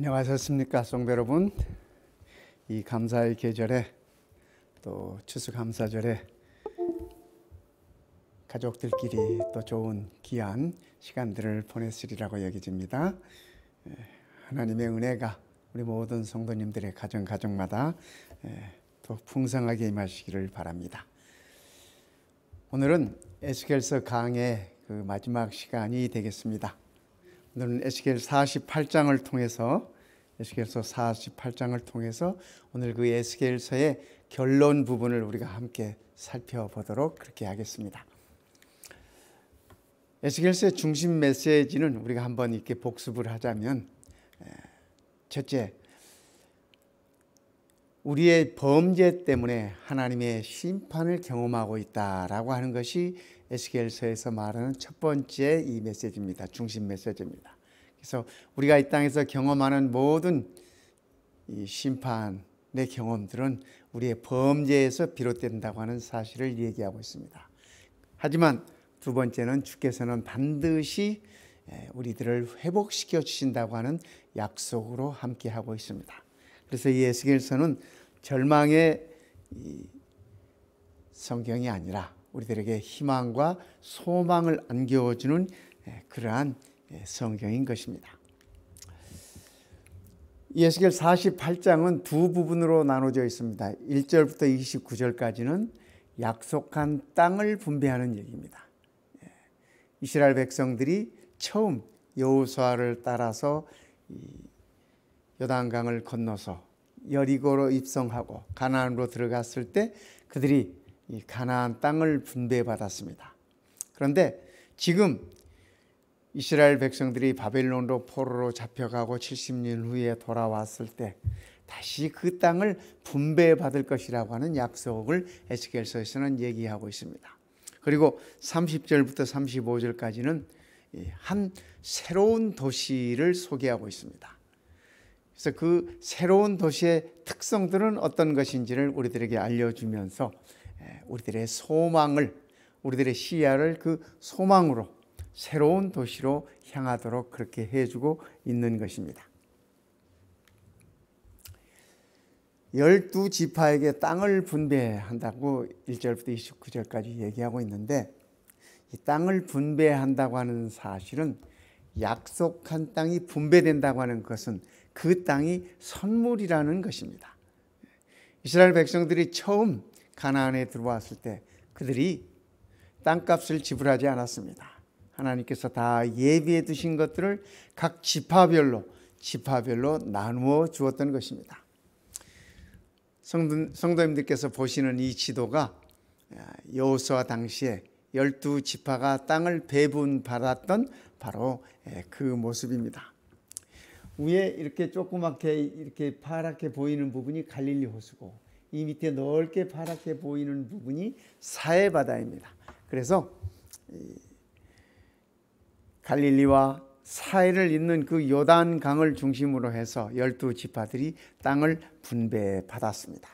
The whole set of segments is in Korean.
안녕하셨습니까, 성도 여러분. 이 감사의 계절에 또 추수감사절에 가족들끼리 또 좋은 귀한 시간들을 보냈으리라고 여겨집니다. 하나님의 은혜가 우리 모든 성도님들의 가정마다 또 풍성하게 임하시기를 바랍니다. 오늘은 에스겔서 강의 그 마지막 시간이 되겠습니다. 오늘은 에스겔 48장을 통해서 에스겔서 48장을 통해서 오늘 그 에스겔서의 결론 부분을 우리가 함께 살펴보도록 그렇게 하겠습니다. 에스겔서의 중심 메시지는 우리가 한번 이렇게 복습을 하자면, 첫째, 우리의 범죄 때문에 하나님의 심판을 경험하고 있다라고 하는 것이 에스겔서에서 말하는 첫 번째 이 메시지입니다. 중심 메시지입니다. 그래서 우리가 이 땅에서 경험하는 모든 이 심판의 경험들은 우리의 범죄에서 비롯된다고 하는 사실을 얘기하고 있습니다. 하지만 두 번째는 주께서는 반드시 우리들을 회복시켜 주신다고 하는 약속으로 함께하고 있습니다. 그래서 이 에스겔서는 절망의 성경이 아니라 우리들에게 희망과 소망을 안겨주는 그러한 성경인 것입니다. 에스겔 48장은 두 부분으로 나눠져 있습니다. 1절부터 29절까지는 약속한 땅을 분배하는 얘기입니다. 이스라엘 백성들이 처음 여호수아를 따라서 요단강을 건너서 여리고로 입성하고 가나안으로 들어갔을 때 그들이 이 가나안 땅을 분배받았습니다. 그런데 지금 이스라엘 백성들이 바벨론으로 포로로 잡혀가고 70년 후에 돌아왔을 때 다시 그 땅을 분배받을 것이라고 하는 약속을 에스겔서에서는 얘기하고 있습니다. 그리고 30절부터 35절까지는 한 새로운 도시를 소개하고 있습니다. 그래서 그 새로운 도시의 특성들은 어떤 것인지를 우리들에게 알려주면서 우리들의 소망을, 우리들의 시야를 그 소망으로 새로운 도시로 향하도록 그렇게 해주고 있는 것입니다. 12지파에게 땅을 분배한다고 1절부터 29절까지 얘기하고 있는데, 이 땅을 분배한다고 하는 사실은 약속한 땅이 분배된다고 하는 것은 그 땅이 선물이라는 것입니다. 이스라엘 백성들이 처음 가나안에 들어왔을 때 그들이 땅값을 지불하지 않았습니다. 하나님께서 다 예비해 두신 것들을 각 지파별로 나누어 주었던 것입니다. 성도님들께서 보시는 이 지도가 여호수아 당시에 12지파가 땅을 배분받았던 바로 그 모습입니다. 위에 이렇게 조그맣게 이렇게 파랗게 보이는 부분이 갈릴리 호수고, 이 밑에 넓게 파랗게 보이는 부분이 사해바다입니다. 그래서 갈릴리와 사해를 잇는 그 요단강을 중심으로 해서 12지파들이 땅을 분배받았습니다.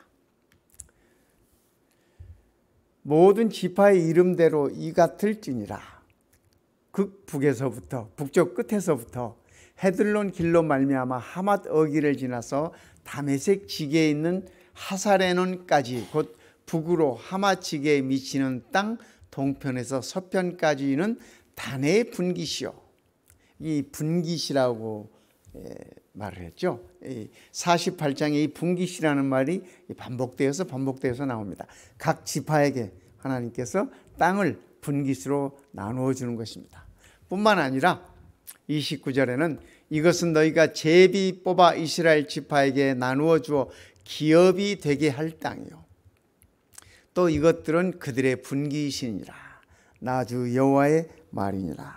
모든 지파의 이름대로 이가 틀지니라. 북에서부터 북쪽 끝에서부터 헤들론 길로 말미암아 하맛 어기를 지나서 다메섹 지게에 있는 하사레논까지, 곧 북으로 하맛 지게에 미치는 땅 동편에서 서편까지는 단의 분깃이요. 이 분깃이라고 말을 했죠. 48장에 이 분깃이라는 말이 반복되어서 나옵니다. 각 지파에게 하나님께서 땅을 분깃으로 나누어 주는 것입니다. 뿐만 아니라 29절에는 이것은 너희가 제비 뽑아 이스라엘 지파에게 나누어 주어 기업이 되게 할 땅이요, 또 이것들은 그들의 분깃이니라. 나 주 여호와의 말이니라.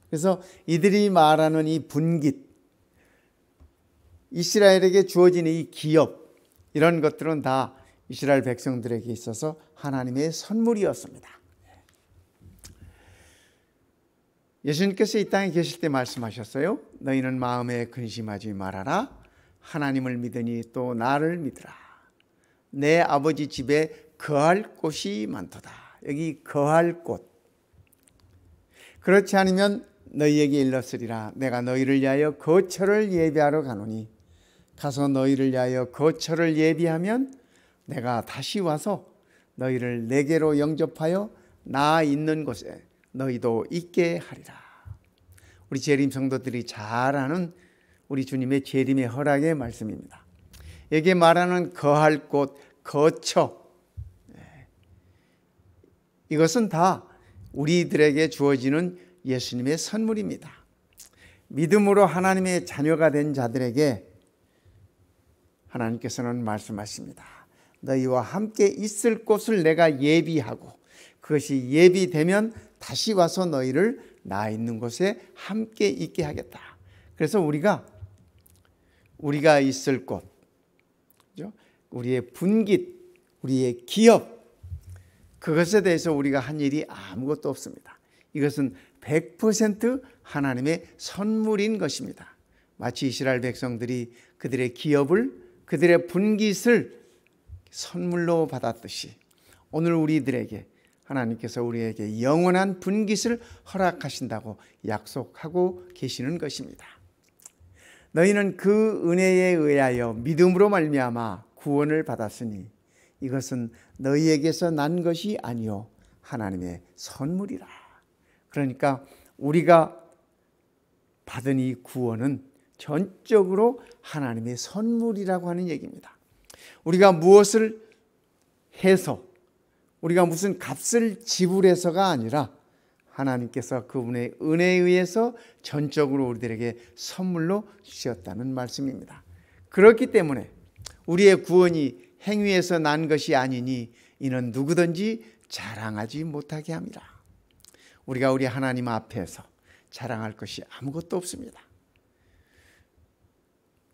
그래서 이들이 말하는 이 분깃, 이스라엘에게 주어진 이 기업, 이런 것들은 다 이스라엘 백성들에게 있어서 하나님의 선물이었습니다. 예수님께서 이 땅에 계실 때 말씀하셨어요. 너희는 마음에 근심하지 말아라. 하나님을 믿으니 또 나를 믿으라. 내 아버지 집에 거할 곳이 많도다. 여기 거할 곳. 그렇지 않으면 너희에게 일렀으리라. 내가 너희를 위하여 거처를 예비하러 가노니 가서 너희를 위하여 거처를 예비하면 내가 다시 와서 너희를 내게로 영접하여 나 있는 곳에 너희도 있게 하리라. 우리 재림 성도들이 잘 아는 우리 주님의 재림의 허락의 말씀입니다. 여기에 말하는 거할 곳, 거처, 이것은 다 우리들에게 주어지는 예수님의 선물입니다. 믿음으로 하나님의 자녀가 된 자들에게 하나님께서는 말씀하십니다. 너희와 함께 있을 곳을 내가 예비하고 그것이 예비되면 다시 와서 너희를 나 있는 곳에 함께 있게 하겠다. 그래서 우리가 있을 곳, 우리의 분깃, 우리의 기업, 그것에 대해서 우리가 한 일이 아무것도 없습니다. 이것은 100% 하나님의 선물인 것입니다. 마치 이스라엘 백성들이 그들의 기업을, 그들의 분깃을 선물로 받았듯이 오늘 우리들에게 하나님께서 우리에게 영원한 분깃을 허락하신다고 약속하고 계시는 것입니다. 너희는 그 은혜에 의하여 믿음으로 말미암아 구원을 받았으니 이것은 너희에게서 난 것이 아니요 하나님의 선물이라. 그러니까 우리가 받은 이 구원은 전적으로 하나님의 선물이라고 하는 얘기입니다. 우리가 무엇을 해서, 우리가 무슨 값을 지불해서가 아니라 하나님께서 그분의 은혜에 의해서 전적으로 우리들에게 선물로 주셨다는 말씀입니다. 그렇기 때문에 우리의 구원이 행위에서 난 것이 아니니 이는 누구든지 자랑하지 못하게 함이라. 우리가 우리 하나님 앞에서 자랑할 것이 아무것도 없습니다.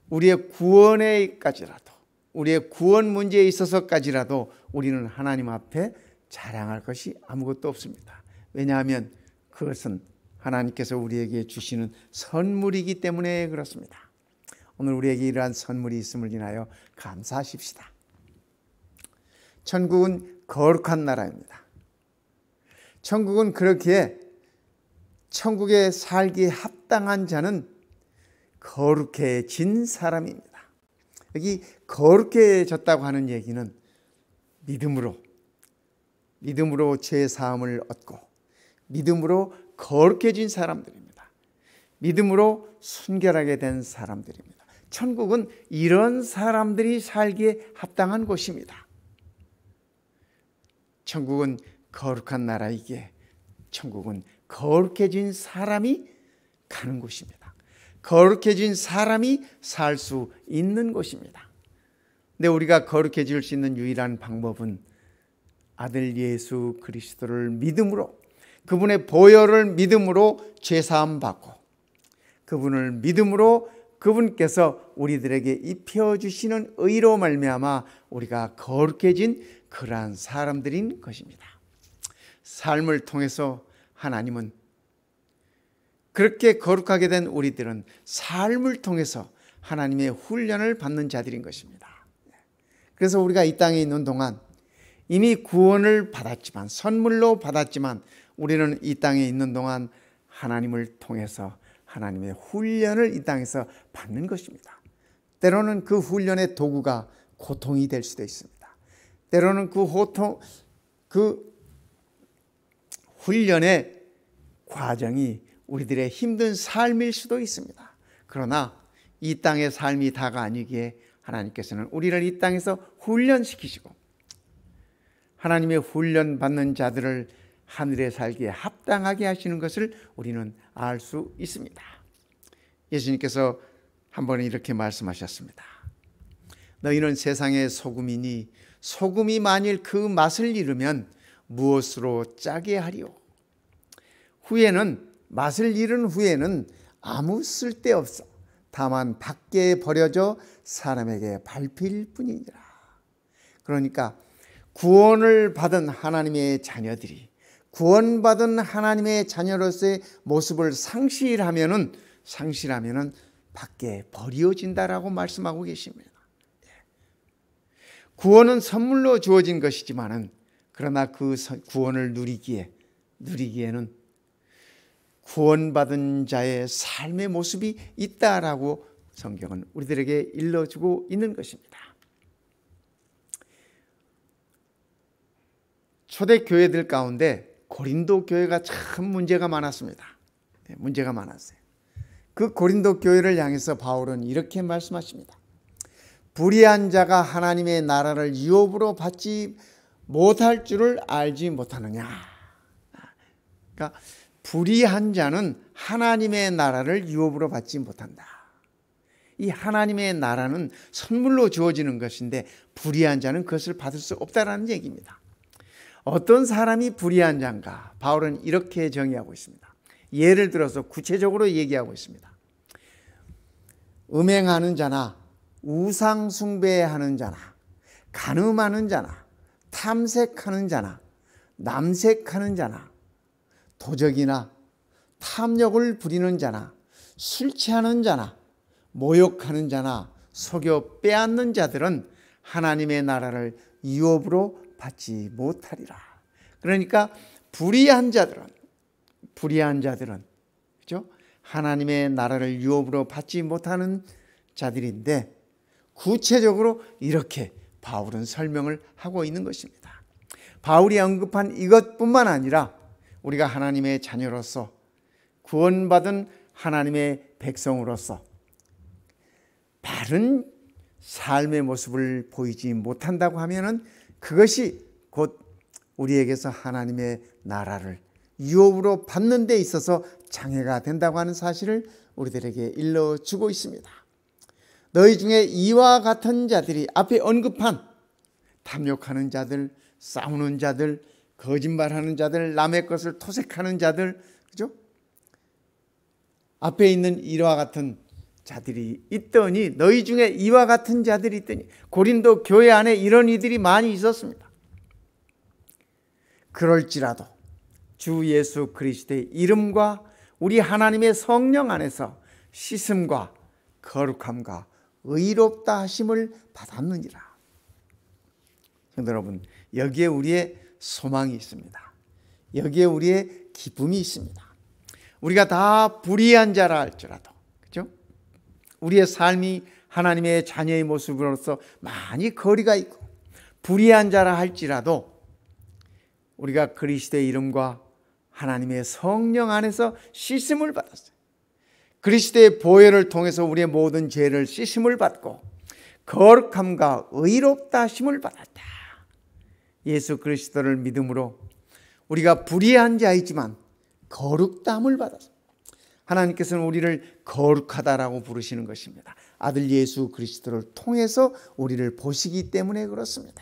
우리의 구원에까지라도, 우리의 구원 문제에 있어서까지라도 우리는 하나님 앞에 자랑할 것이 아무것도 없습니다. 왜냐하면 그것은 하나님께서 우리에게 주시는 선물이기 때문에 그렇습니다. 오늘 우리에게 이러한 선물이 있음을 인하여 감사하십시다. 천국은 거룩한 나라입니다. 천국은 그렇기에 천국에 살기에 합당한 자는 거룩해진 사람입니다. 여기 거룩해졌다고 하는 얘기는 믿음으로 죄 사함을 얻고 믿음으로 거룩해진 사람들입니다. 믿음으로 순결하게 된 사람들입니다. 천국은 이런 사람들이 살기에 합당한 곳입니다. 천국은 거룩한 나라이기에 천국은 거룩해진 사람이 가는 곳입니다. 거룩해진 사람이 살 수 있는 곳입니다. 근데 우리가 거룩해질 수 있는 유일한 방법은 아들 예수 그리스도를 믿음으로, 그분의 보혈을 믿음으로 죄사함 받고 그분을 믿음으로 그분께서 우리들에게 입혀주시는 의로 말미암아 우리가 거룩해진 그러한 사람들인 것입니다. 삶을 통해서 하나님은, 그렇게 거룩하게 된 우리들은 삶을 통해서 하나님의 훈련을 받는 자들인 것입니다. 그래서 우리가 이 땅에 있는 동안 이미 구원을 받았지만, 선물로 받았지만 우리는 이 땅에 있는 동안 하나님을 통해서 하나님의 훈련을 이 땅에서 받는 것입니다. 때로는 그 훈련의 도구가 고통이 될 수도 있습니다. 때로는 그 훈련의 과정이 우리들의 힘든 삶일 수도 있습니다. 그러나 이 땅의 삶이 다가 아니기에 하나님께서는 우리를 이 땅에서 훈련시키시고 하나님의 훈련받는 자들을 하늘에 살기에 합당하게 하시는 것을 우리는 알 수 있습니다. 예수님께서 한 번에 이렇게 말씀하셨습니다. 너희는 세상의 소금이니 소금이 만일 그 맛을 잃으면 무엇으로 짜게 하리요? 맛을 잃은 후에는 아무 쓸데없어 다만 밖에 버려져 사람에게 밟힐 뿐이니라. 그러니까 구원을 받은 하나님의 자녀들이 구원받은 하나님의 자녀로서의 모습을 상실하면은 밖에 버려진다라고 말씀하고 계십니다. 구원은 선물로 주어진 것이지만은 그러나 그 구원을 누리기에는 구원받은 자의 삶의 모습이 있다라고 성경은 우리들에게 일러주고 있는 것입니다. 초대 교회들 가운데 고린도 교회가 참 문제가 많았습니다. 문제가 많았어요. 그 고린도 교회를 향해서 바울은 이렇게 말씀하십니다. 불의한 자가 하나님의 나라를 유업으로 받지 못할 줄을 알지 못하느냐. 그러니까 불의한 자는 하나님의 나라를 유업으로 받지 못한다. 이 하나님의 나라는 선물로 주어지는 것인데 불의한 자는 그것을 받을 수 없다라는 얘기입니다. 어떤 사람이 불의한 자인가? 바울은 이렇게 정의하고 있습니다. 예를 들어서 구체적으로 얘기하고 있습니다. 음행하는 자나 우상 숭배하는 자나 간음하는 자나 탐색하는 자나 남색하는 자나 도적이나 탐욕을 부리는 자나 술 취하는 자나 모욕하는 자나 속여 빼앗는 자들은 하나님의 나라를 유업으로 받지 못하리라. 그러니까 불의한 자들은 그죠? 하나님의 나라를 유업으로 받지 못하는 자들인데 구체적으로 이렇게 바울은 설명을 하고 있는 것입니다. 바울이 언급한 이것뿐만 아니라 우리가 하나님의 자녀로서 구원받은 하나님의 백성으로서 바른 삶의 모습을 보이지 못한다고 하면은 그것이 곧 우리에게서 하나님의 나라를 유업으로 받는 데 있어서 장애가 된다고 하는 사실을 우리들에게 일러주고 있습니다. 너희 중에 이와 같은 자들이 앞에 언급한 탐욕하는 자들, 싸우는 자들, 거짓말하는 자들, 남의 것을 토색하는 자들, 그죠? 앞에 있는 이와 같은 자들이 있더니 너희 중에 이와 같은 자들이 있더니 고린도 교회 안에 이런 이들이 많이 있었습니다. 그럴지라도 주 예수 그리스도의 이름과 우리 하나님의 성령 안에서 씻음과 거룩함과 의롭다 하심을 받았느니라. 성도 여러분, 여기에 우리의 소망이 있습니다. 여기에 우리의 기쁨이 있습니다. 우리가 다 불의한 자라 할지라도, 그죠? 우리의 삶이 하나님의 자녀의 모습으로서 많이 거리가 있고 불의한 자라 할지라도 우리가 그리스도의 이름과 하나님의 성령 안에서 씻음을 받았어요. 그리스도의 보혈을 통해서 우리의 모든 죄를 씻음을 받고 거룩함과 의롭다 하심을 받았다. 예수 그리스도를 믿음으로 우리가 불의한 자이지만 거룩담을 받았어요. 하나님께서는 우리를 거룩하다라고 부르시는 것입니다. 아들 예수 그리스도를 통해서 우리를 보시기 때문에 그렇습니다.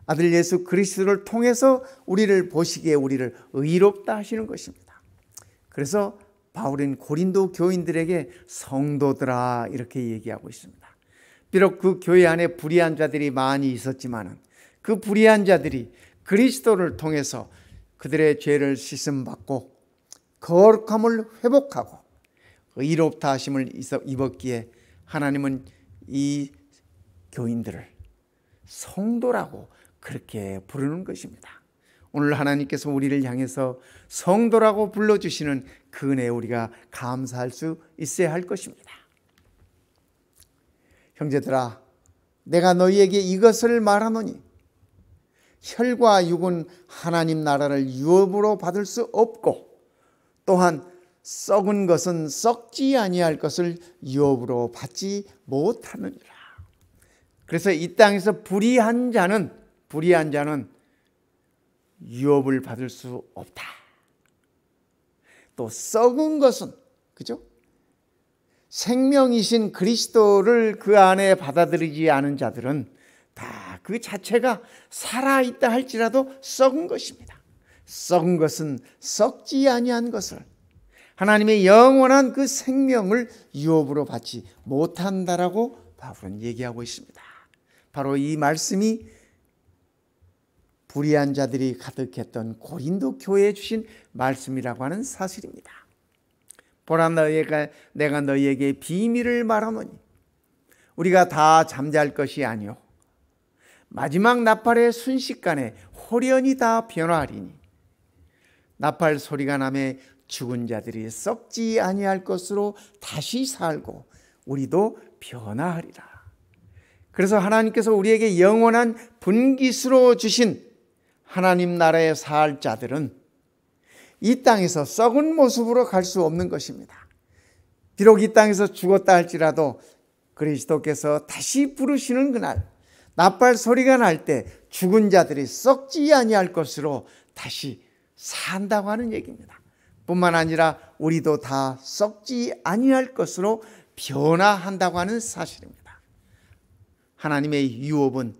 아들 예수 그리스도를 통해서 우리를 보시기에 우리를 의롭다 하시는 것입니다. 그래서 바울은 고린도 교인들에게 성도들아 이렇게 얘기하고 있습니다. 비록 그 교회 안에 불의한 자들이 많이 있었지만 그 불의한 자들이 그리스도를 통해서 그들의 죄를 씻음받고 거룩함을 회복하고 의롭다 하심을 입었기에 하나님은 이 교인들을 성도라고 그렇게 부르는 것입니다. 오늘 하나님께서 우리를 향해서 성도라고 불러주시는 그 은혜에 우리가 감사할 수 있어야 할 것입니다. 형제들아, 내가 너희에게 이것을 말하노니 혈과 육은 하나님 나라를 유업으로 받을 수 없고 또한 썩은 것은 썩지 아니할 것을 유업으로 받지 못하느니라. 그래서 이 땅에서 불의한 자는 유업을 받을 수 없다. 또 썩은 것은, 그죠? 생명이신 그리스도를 그 안에 받아들이지 않은 자들은 다 그 자체가 살아있다 할지라도 썩은 것입니다. 썩은 것은 썩지 아니한 것을 하나님의 영원한 그 생명을 유업으로 받지 못한다라고 바울은 얘기하고 있습니다. 바로 이 말씀이 불의한 자들이 가득했던 고린도 교회에 주신 말씀이라고 하는 사실입니다. 보라, 내가 너희에게 비밀을 말하노니 우리가 다 잠잘 것이 아니요 마지막 나팔의 순식간에 홀연히 다 변화하리니 나팔 소리가 나매 죽은 자들이 썩지 아니할 것으로 다시 살고 우리도 변화하리라. 그래서 하나님께서 우리에게 영원한 분깃으로 주신 하나님 나라에 살 자들은 이 땅에서 썩은 모습으로 갈 수 없는 것입니다. 비록 이 땅에서 죽었다 할지라도 그리스도께서 다시 부르시는 그날 나팔 소리가 날 때 죽은 자들이 썩지 아니할 것으로 다시 산다고 하는 얘기입니다. 뿐만 아니라 우리도 다 썩지 아니할 것으로 변화한다고 하는 사실입니다. 하나님의 유업은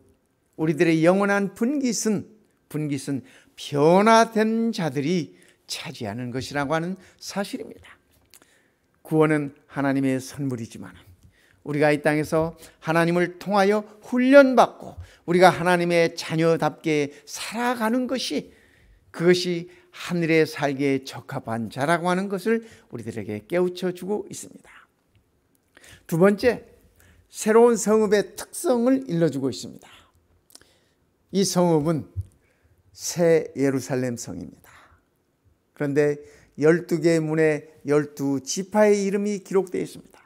우리들의 영원한 분깃은 변화된 자들이 차지하는 것이라고 하는 사실입니다. 구원은 하나님의 선물이지만 우리가 이 땅에서 하나님을 통하여 훈련받고 우리가 하나님의 자녀답게 살아가는 것이 그것이 하늘에 살기에 적합한 자라고 하는 것을 우리들에게 깨우쳐 주고 있습니다. 두 번째, 새로운 성읍의 특성을 일러주고 있습니다. 이 성읍은 새 예루살렘 성입니다. 그런데 12개의 문에 12지파의 이름이 기록되어 있습니다.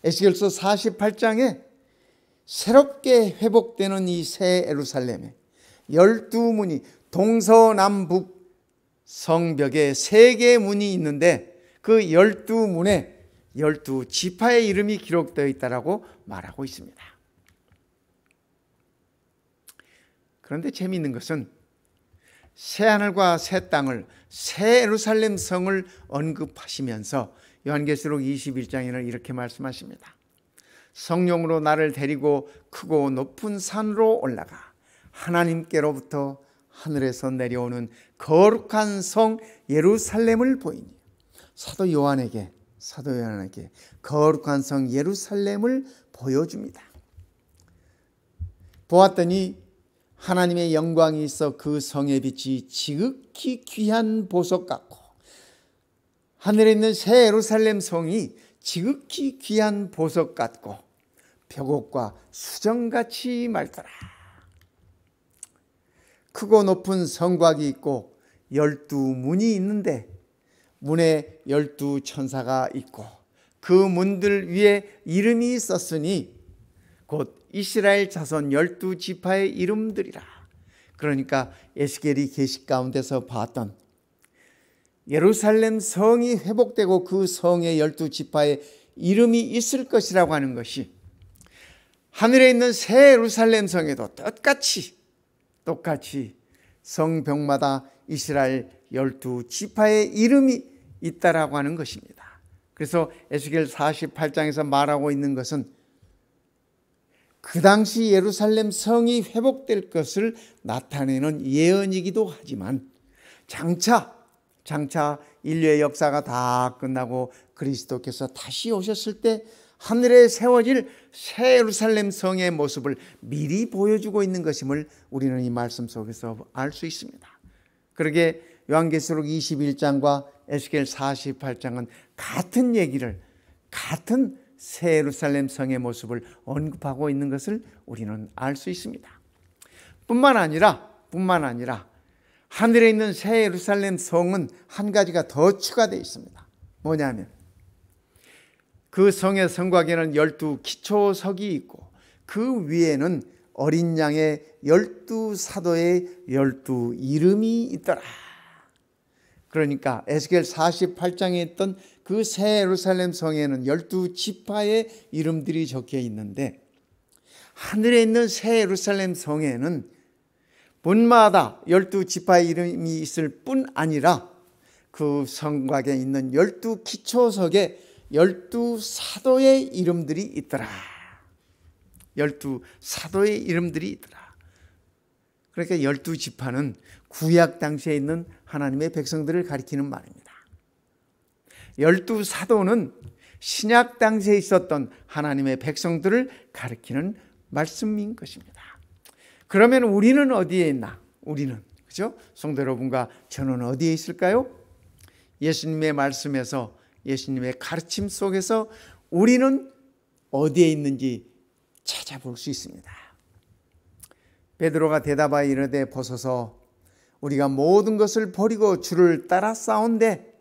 에스겔서 48장에 새롭게 회복되는 이 새 예루살렘에 12문이 동서남북 성벽에 3개의 문이 있는데 그 12문에 12지파의 이름이 기록되어 있다고 말하고 있습니다. 그런데 재미있는 것은 새하늘과 새 땅을 새 예루살렘 성을 언급하시면서 요한계시록 21장에는 이렇게 말씀하십니다. 성령으로 나를 데리고 크고 높은 산으로 올라가 하나님께로부터 하늘에서 내려오는 거룩한 성 예루살렘을 보이니 사도 요한에게 거룩한 성 예루살렘을 보여줍니다. 보았더니 하나님의 영광이 있어 그 성의 빛이 지극히 귀한 보석 같고 하늘에 있는 새 예루살렘 성이 지극히 귀한 보석 같고 벽옥과 수정같이 맑더라. 크고 높은 성곽이 있고 12문이 있는데 문에 12천사가 있고 그 문들 위에 이름이 썼으니 곧 이스라엘 자손 12지파의 이름들이라. 그러니까 에스겔이 계시 가운데서 봤던 예루살렘 성이 회복되고 그 성의 12지파의 이름이 있을 것이라고 하는 것이 하늘에 있는 새 예루살렘 성에도 똑같이 성벽마다 이스라엘 12지파의 이름이 있다라고 하는 것입니다. 그래서 에스겔 48장에서 말하고 있는 것은 그 당시 예루살렘 성이 회복될 것을 나타내는 예언이기도 하지만 장차 인류의 역사가 다 끝나고 그리스도께서 다시 오셨을 때 하늘에 세워질 새 예루살렘 성의 모습을 미리 보여주고 있는 것임을 우리는 이 말씀 속에서 알 수 있습니다. 그러게 요한계시록 21장과 에스겔 48장은 같은 새 예루살렘 성의 모습을 언급하고 있는 것을 우리는 알 수 있습니다. 뿐만 아니라 하늘에 있는 새 예루살렘 성은 한 가지가 더 추가되어 있습니다. 뭐냐면 그 성의 성곽에는 12기초석이 있고 그 위에는 어린 양의 12사도의 12이름이 있더라. 그러니까 에스겔 48장에 있던 그 새 예루살렘 성에는 12지파의 이름들이 적혀 있는데 하늘에 있는 새 예루살렘 성에는 문마다 12지파의 이름이 있을 뿐 아니라 그 성곽에 있는 12기초석에 12사도의 이름들이 있더라. 12사도의 이름들이 있더라. 그러니까 12지파는 구약 당시에 있는 하나님의 백성들을 가리키는 말입니다. 12사도는 신약 당시에 있었던 하나님의 백성들을 가리키는 말씀인 것입니다. 그러면 우리는 어디에 있나? 그죠? 성도 여러분과 저는 어디에 있을까요? 예수님의 말씀에서 예수님의 가르침 속에서 우리는 어디에 있는지 찾아볼 수 있습니다. 베드로가 대답하여 이르되 보소서 우리가 모든 것을 버리고 주를 따라 싸운데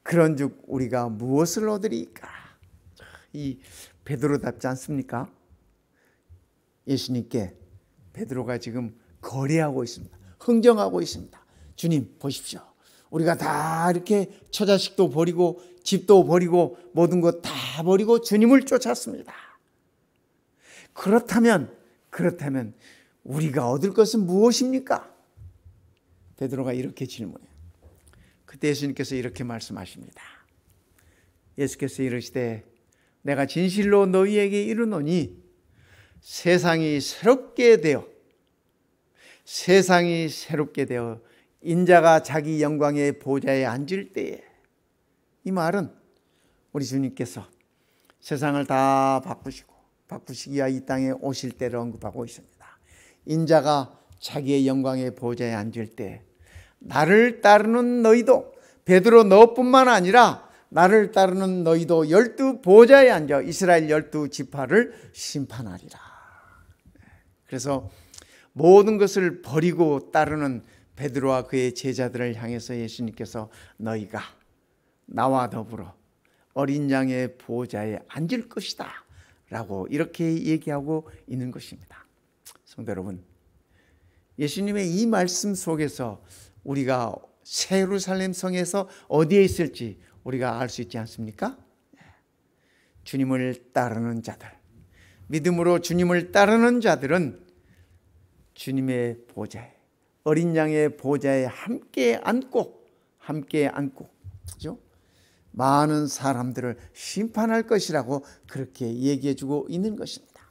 그런즉 우리가 무엇을 얻으리까? 이 베드로답지 않습니까? 예수님께 베드로가 지금 거래하고 있습니다. 흥정하고 있습니다. 주님 보십시오. 우리가 다 이렇게 처자식도 버리고 집도 버리고 모든 것 다 버리고 주님을 쫓았습니다. 그렇다면 우리가 얻을 것은 무엇입니까? 베드로가 이렇게 질문해요. 그때 예수님께서 이렇게 말씀하십니다. 예수께서 이르시되 내가 진실로 너희에게 이르노니 세상이 새롭게 되어 인자가 자기 영광의 보좌에 앉을 때에, 이 말은 우리 주님께서 세상을 다 바꾸시기 위하 이 땅에 오실 때를 언급하고 있습니다. 인자가 자기의 영광의 보좌에 앉을 때 나를 따르는 너희도, 베드로 너뿐만 아니라 나를 따르는 너희도 12 보좌에 앉아 이스라엘 12 지파를 심판하리라. 그래서 모든 것을 버리고 따르는 베드로와 그의 제자들을 향해서 예수님께서 너희가 나와 더불어 어린 양의 보좌에 앉을 것이다 라고 이렇게 얘기하고 있는 것입니다. 성도 여러분, 예수님의 이 말씀 속에서 우리가 새 예루살렘 성에서 어디에 있을지 우리가 알 수 있지 않습니까? 주님을 따르는 자들, 믿음으로 주님을 따르는 자들은 주님의 보좌에, 어린 양의 보좌에 함께 앉고 그죠? 많은 사람들을 심판할 것이라고 그렇게 얘기해 주고 있는 것입니다.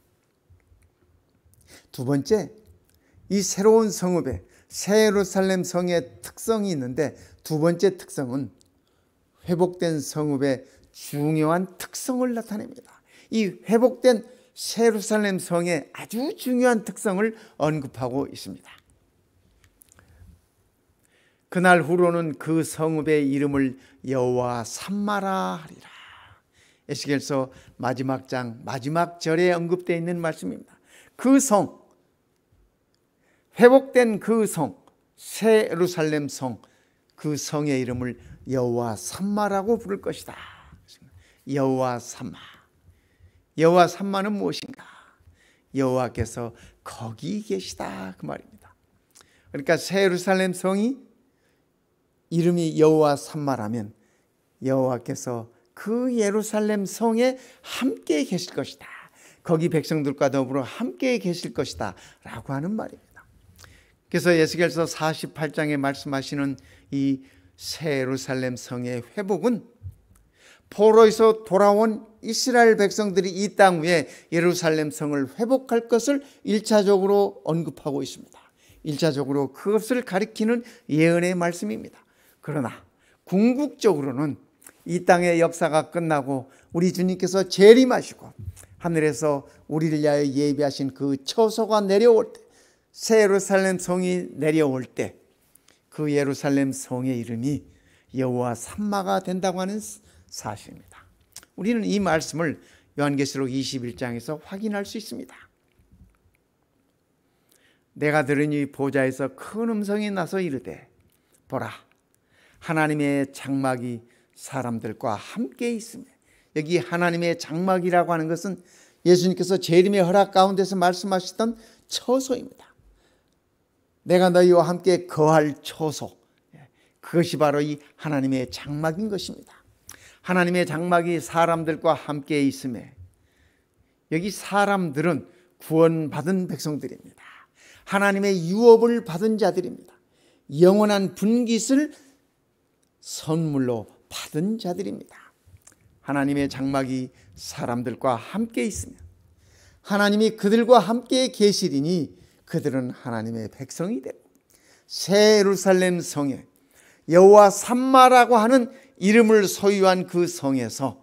두 번째, 이 새로운 성읍에 새 예루살렘 성의 특성이 있는데, 두 번째 특성은 회복된 성읍의 중요한 특성을 나타냅니다. 이 회복된 새 예루살렘 성의 아주 중요한 특성을 언급하고 있습니다. 그날 후로는 그 성읍의 이름을 여호와 삼마라 하리라. 에스겔서 마지막 장 마지막 절에 언급되어 있는 말씀입니다. 그 성, 회복된 그 성, 새 예루살렘 성, 그 성의 이름을 여호와 삼마라고 부를 것이다. 여호와 삼마. 여호와 삼마는 무엇인가? 여호와께서 거기 계시다, 그 말입니다. 그러니까 새 예루살렘 성이 이름이 여호와 삼마라면 여호와께서 그 예루살렘 성에 함께 계실 것이다, 거기 백성들과 더불어 함께 계실 것이다 라고 하는 말입니다. 그래서 에스겔서 48장에 말씀하시는 이 새 예루살렘 성의 회복은 포로에서 돌아온 이스라엘 백성들이 이 땅 위에 예루살렘 성을 회복할 것을 1차적으로 언급하고 있습니다. 1차적으로 그것을 가리키는 예언의 말씀입니다. 그러나 궁극적으로는 이 땅의 역사가 끝나고 우리 주님께서 재림하시고 하늘에서 우리를 위하여 예비하신 그 처소가 내려올 때, 새 예루살렘 성이 내려올 때 그 예루살렘 성의 이름이 여호와 삼마가 된다고 하는 사실입니다. 우리는 이 말씀을 요한계시록 21장에서 확인할 수 있습니다. 내가 들으니 보좌에서 큰 음성이 나서 이르되 보라, 하나님의 장막이 사람들과 함께 있으며, 여기 하나님의 장막이라고 하는 것은 예수님께서 재림의 허락 가운데서 말씀하셨던 처소입니다. 내가 너희와 함께 거할 처소, 그것이 바로 이 하나님의 장막인 것입니다. 하나님의 장막이 사람들과 함께 있음에, 여기 사람들은 구원받은 백성들입니다. 하나님의 유업을 받은 자들입니다. 영원한 분깃을 선물로 받은 자들입니다. 하나님의 장막이 사람들과 함께 있으며 하나님이 그들과 함께 계시리니 그들은 하나님의 백성이 되고, 새 예루살렘 성에 여호와 삼마라고 하는 이름을 소유한 그 성에서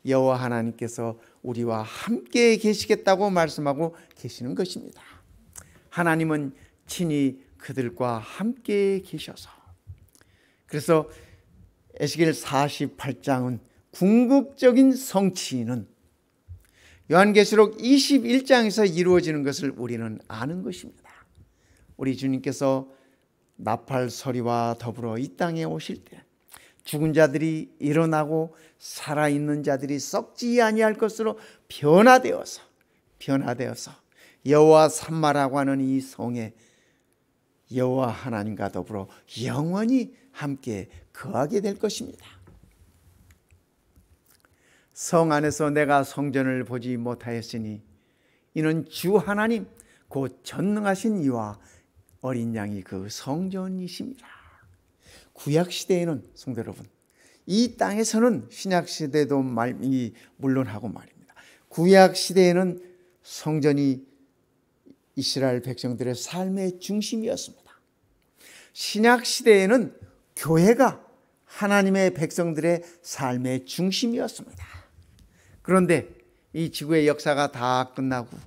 여호와 하나님께서 우리와 함께 계시겠다고 말씀하고 계시는 것입니다. 하나님은 친히 그들과 함께 계셔서, 그래서 에스겔 48장은 궁극적인 성취는 요한계시록 21장에서 이루어지는 것을 우리는 아는 것입니다. 우리 주님께서 나팔 소리와 더불어 이 땅에 오실 때 죽은 자들이 일어나고 살아있는 자들이 썩지 아니할 것으로 변화되어서 여호와 삼마라고 하는 이 성에 여호와 하나님과 더불어 영원히 함께 거하게 될 것입니다. 성 안에서 내가 성전을 보지 못하였으니 이는 주 하나님 곧 전능하신 이와 어린 양이 그 성전이십니다. 구약시대에는 성도 여러분, 이 땅에서는 신약시대도 물론하고 말입니다. 구약시대에는 성전이 이스라엘 백성들의 삶의 중심이었습니다. 신약시대에는 교회가 하나님의 백성들의 삶의 중심이었습니다. 그런데 이 지구의 역사가 다 끝나고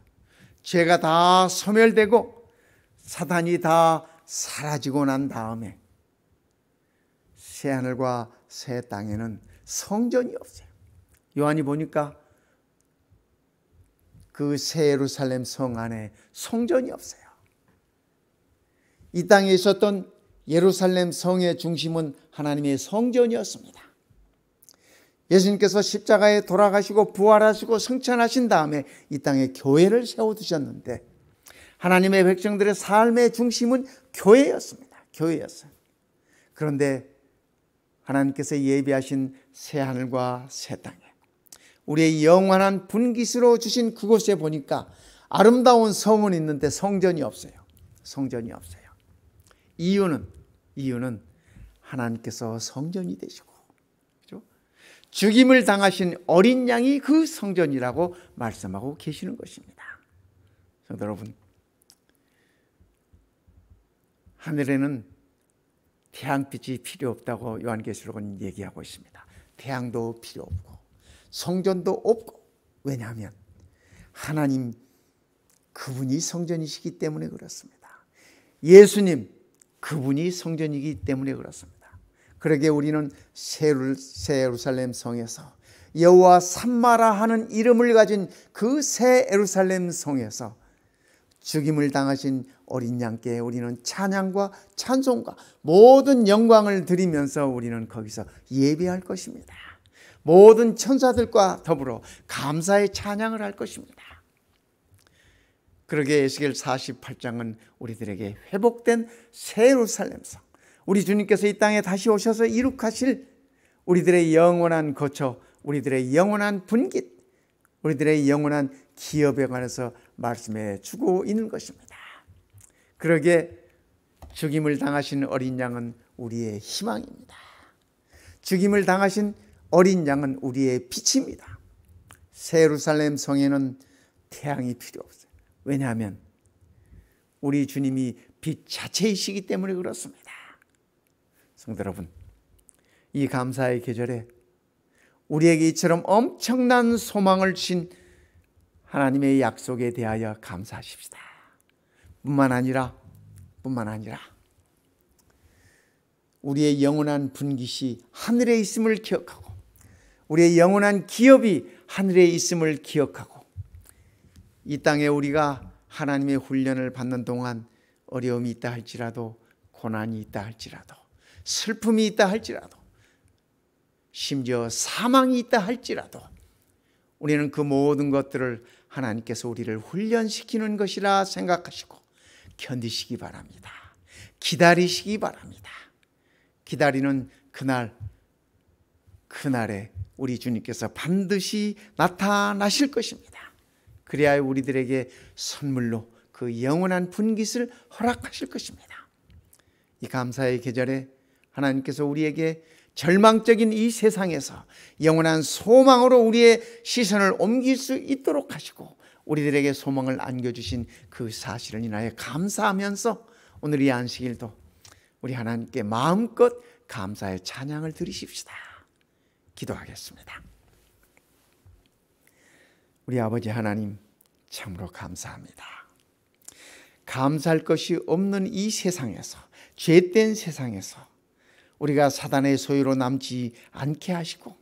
죄가 다 소멸되고 사단이 다 사라지고 난 다음에 새하늘과 새 땅에는 성전이 없어요. 요한이 보니까 그 새 예루살렘 성 안에 성전이 없어요. 이 땅에 있었던 예루살렘 성의 중심은 하나님의 성전이었습니다. 예수님께서 십자가에 돌아가시고 부활하시고 승천하신 다음에 이 땅에 교회를 세워두셨는데 하나님의 백성들의 삶의 중심은 교회였습니다. 교회였어요. 그런데 하나님께서 예비하신 새하늘과 새 땅에 우리의 영원한 분깃으로 주신 그곳에 보니까 아름다운 성은 있는데 성전이 없어요. 성전이 없어요. 이유는 하나님께서 성전이 되시고 그렇죠? 죽임을 당하신 어린 양이 그 성전이라고 말씀하고 계시는 것입니다. 성도 여러분, 하늘에는 태양빛이 필요 없다고 요한계시록은 얘기하고 있습니다. 태양도 필요 없고 성전도 없고, 왜냐하면 하나님 그분이 성전이시기 때문에 그렇습니다. 예수님 그분이 성전이기 때문에 그렇습니다. 그러기에 우리는 새 예루살렘 성에서 여호와 삼마라 하는 이름을 가진 그 새 예루살렘 성에서 죽임을 당하신 어린 양께 우리는 찬양과 찬송과 모든 영광을 드리면서 우리는 거기서 예배할 것입니다. 모든 천사들과 더불어 감사의 찬양을 할 것입니다. 그러기에 에스겔 48장은 우리들에게 회복된 새 예루살렘 성, 우리 주님께서 이 땅에 다시 오셔서 이룩하실 우리들의 영원한 거처, 우리들의 영원한 분깃, 우리들의 영원한 기업에 관해서 말씀해 주고 있는 것입니다. 그러기에 죽임을 당하신 어린 양은 우리의 희망입니다. 죽임을 당하신 어린 양은 우리의 빛입니다. 새 예루살렘 성에는 태양이 필요 없어요. 왜냐하면 우리 주님이 빛 자체이시기 때문에 그렇습니다. 성도 여러분, 이 감사의 계절에 우리에게 이처럼 엄청난 소망을 주신 하나님의 약속에 대하여 감사하십시다. 뿐만 아니라 우리의 영원한 분깃이 하늘에 있음을 기억하고 우리의 영원한 기업이 하늘에 있음을 기억하고 이 땅에 우리가 하나님의 훈련을 받는 동안 어려움이 있다 할지라도, 고난이 있다 할지라도, 슬픔이 있다 할지라도, 심지어 사망이 있다 할지라도 우리는 그 모든 것들을 하나님께서 우리를 훈련시키는 것이라 생각하시고 견디시기 바랍니다. 기다리시기 바랍니다. 기다리는 그날에 우리 주님께서 반드시 나타나실 것입니다. 그래야 우리들에게 선물로 그 영원한 분깃을 허락하실 것입니다. 이 감사의 계절에 하나님께서 우리에게 절망적인 이 세상에서 영원한 소망으로 우리의 시선을 옮길 수 있도록 하시고 우리들에게 소망을 안겨주신 그 사실을 인하여 감사하면서 오늘 이 안식일도 우리 하나님께 마음껏 감사의 찬양을 드리십시다. 기도하겠습니다. 우리 아버지 하나님, 참으로 감사합니다. 감사할 것이 없는 이 세상에서, 죄된 세상에서 우리가 사단의 소유로 남지 않게 하시고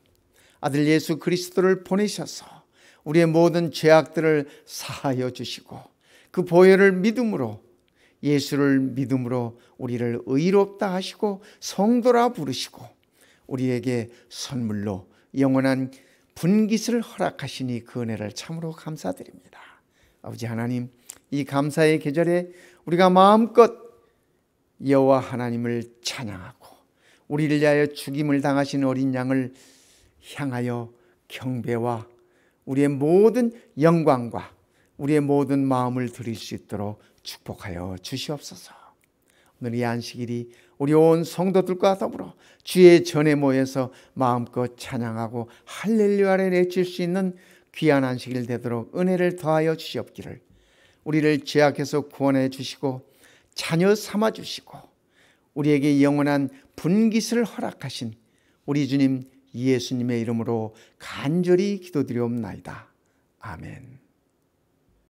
아들 예수 그리스도를 보내셔서 우리의 모든 죄악들을 사하여 주시고 그 보혈을 믿음으로 예수를 믿음으로 우리를 의롭다 하시고 성도라 부르시고 우리에게 선물로 영원한 분깃을 허락하시니 그 은혜를 참으로 감사드립니다. 아버지 하나님, 이 감사의 계절에 우리가 마음껏 여호와 하나님을 찬양하고 우리를 위하여 죽임을 당하신 어린 양을 향하여 경배와 우리의 모든 영광과 우리의 모든 마음을 드릴 수 있도록 축복하여 주시옵소서. 오늘 이 안식일이 우리 온 성도들과 더불어 주의 전에 모여서 마음껏 찬양하고 할렐루야를 외칠 수 있는 귀한 안식일 되도록 은혜를 더하여 주시옵기를, 우리를 죄악에서 구원해 주시고 자녀 삼아 주시고 우리에게 영원한 분깃을 허락하신 우리 주님 예수님의 이름으로 간절히 기도드리옵나이다. 아멘.